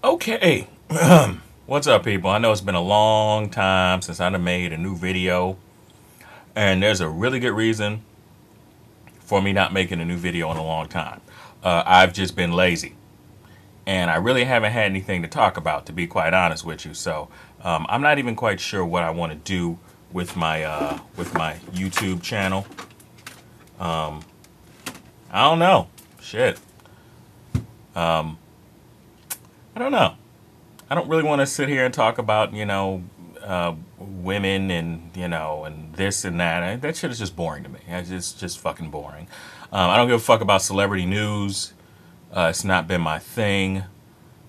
Okay, what's up, people? I know it's been a long time since I done made a new video, and there's a really good reason for me not making a new video in a long time. I've just been lazy, and I really haven't had anything to talk about, to be quite honest with you. So I'm not even quite sure what I want to do with my YouTube channel. I don't know. Shit. I don't know. I don't really want to sit here and talk about, women and, and this and that. That shit is just boring to me. It's just fucking boring. I don't give a fuck about celebrity news. It's not been my thing.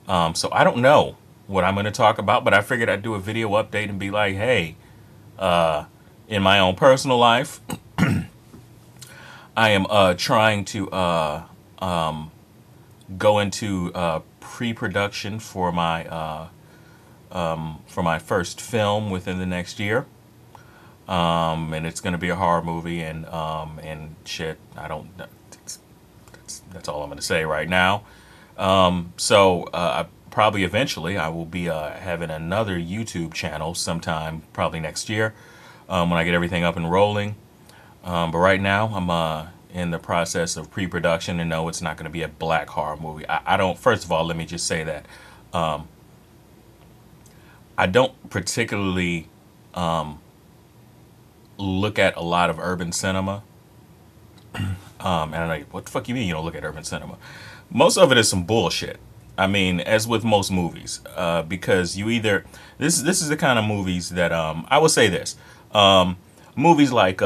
So I don't know what I'm going to talk about, but I figured I'd do a video update and be like, hey, in my own personal life, I am trying to go into pre-production for my first film within the next year, and it's going to be a horror movie and shit. I don't. That's all I'm going to say right now. Probably eventually I will be having another YouTube channel sometime, probably next year, when I get everything up and rolling. But right now I'm in the process of pre-production, and no, it's not going to be a black horror movie. I don't. First of all, let me just say that I don't particularly look at a lot of urban cinema. And I know, what the fuck you mean you don't look at urban cinema? Most of it is some bullshit. I mean, as with most movies, because you either this is the kind of movies that I will say this. Movies like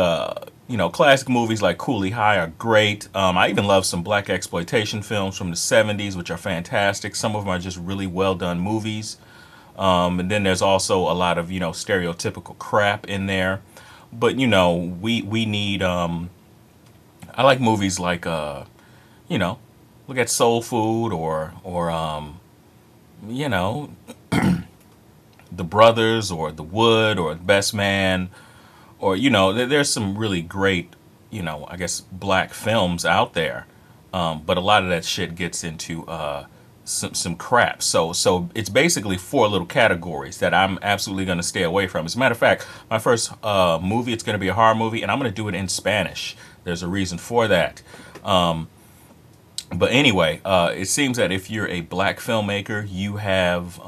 classic movies like Cooley High are great. I even love some black exploitation films from the 70s, which are fantastic. Some of them are just really well done movies. And then there's also a lot of, stereotypical crap in there. But, we need, I like movies like, look at Soul Food or The Brothers or The Wood or The Best Man. Or, there's some really great, I guess, black films out there. But a lot of that shit gets into some crap. So it's basically four little categories that I'm absolutely going to stay away from. As a matter of fact, my first movie, it's going to be a horror movie, and I'm going to do it in Spanish. There's a reason for that. But anyway, it seems that if you're a black filmmaker, you have...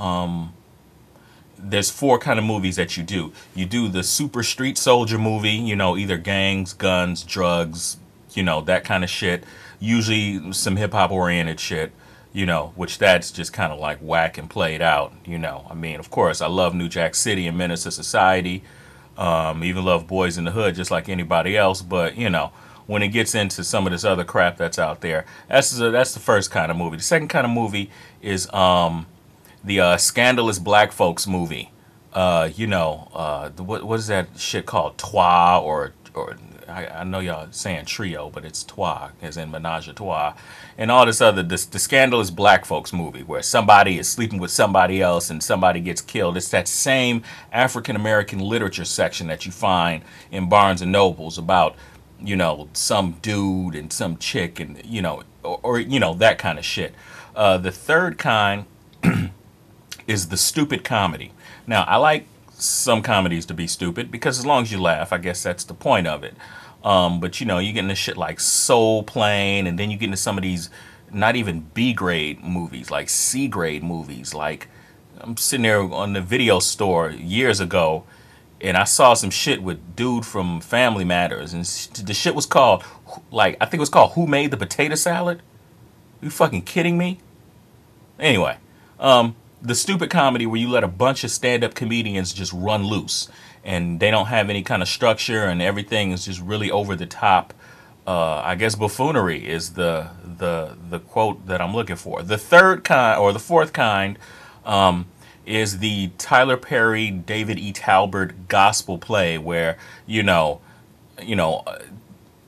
there's four kind of movies that you do. You do the super street soldier movie, either gangs, guns, drugs, that kind of shit. Usually some hip hop oriented shit, which that's just kind of like whack and played out, I mean, of course, I love New Jack City and Menace to Society. Even love Boys in the Hood just like anybody else. But, when it gets into some of this other crap that's out there, that's the first kind of movie. The second kind of movie is the Scandalous Black Folks movie. What is that shit called? Trois or I know y'all saying trio, but it's trois, as in menage a trois. And all this other, the Scandalous Black Folks movie, where somebody is sleeping with somebody else and somebody gets killed. It's that same African American literature section that you find in Barnes and Nobles about, some dude and some chick and, or that kind of shit. The third kind is the stupid comedy. Now, I like some comedies to be stupid because as long as you laugh, I guess that's the point of it. But you get into shit like Soul Plane, and then you get into some of these not even B grade movies, like C grade movies. Like, I'm sitting there on the video store years ago, and I saw some shit with dude from Family Matters, and the shit was called, I think it was called Who Made the Potato Salad? Are you fucking kidding me? Anyway, the stupid comedy where you let a bunch of stand-up comedians just run loose and they don't have any kind of structure and everything is just really over the top. I guess buffoonery is the quote that I'm looking for. The third kind, or the fourth kind, is the Tyler Perry, David E. Talbert gospel play where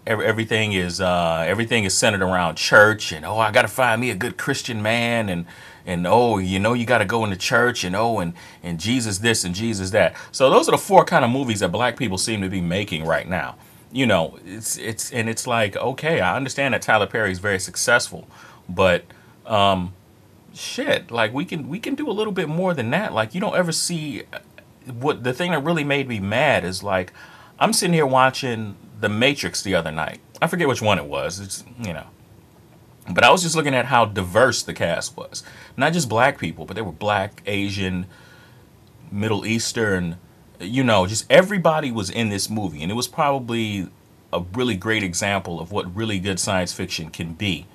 everything is centered around church, and I got to find me a good Christian man, and you got to go into church, and Jesus this and Jesus that. So those are the four kind of movies that black people seem to be making right now. It's like, okay, I understand that Tyler Perry is very successful, but shit, like we can do a little bit more than that. Like you don't ever see what the thing that really made me mad is like I'm sitting here watching The Matrix the other night. I forget which one it was. It's but I was just looking at how diverse the cast was. Not just black people, but they were black, Asian, Middle Eastern, just everybody was in this movie. And it was probably a really great example of what really good science fiction can be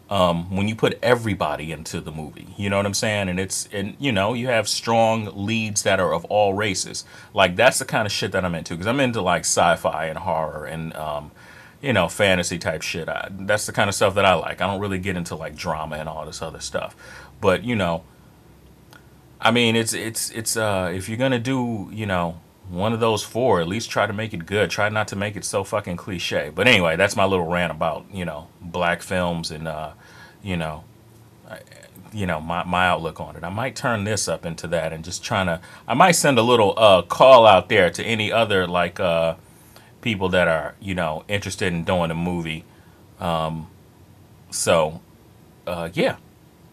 when you put everybody into the movie. You know what I'm saying? And you have strong leads that are of all races. Like that's the kind of shit that I'm into because I'm into like sci-fi and horror and fantasy type shit. That's the kind of stuff that I like. I don't really get into like drama and all this other stuff. But I mean, it's if you're gonna do one of those four, at least try to make it good. Try not to make it so fucking cliche. But anyway, that's my little rant about black films and you know my outlook on it. I might turn this up into that and just trying to. I might send a little call out there to any other like people that are interested in doing a movie. So yeah,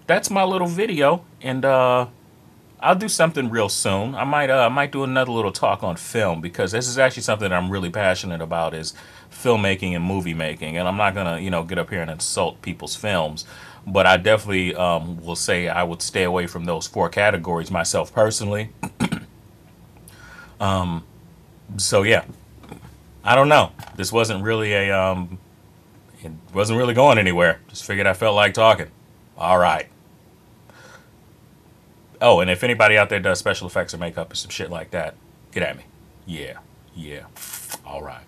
that's my little video and. I'll do something real soon. I might do another little talk on film because this is actually something that I'm really passionate about is filmmaking and movie making. And I'm not gonna get up here and insult people's films, but I definitely will say I would stay away from those four categories myself personally. So yeah, I don't know. This wasn't really it wasn't really going anywhere. Just figured I felt like talking. All right. Oh, and if anybody out there does special effects or makeup or some shit like that, get at me. Yeah, yeah. All right.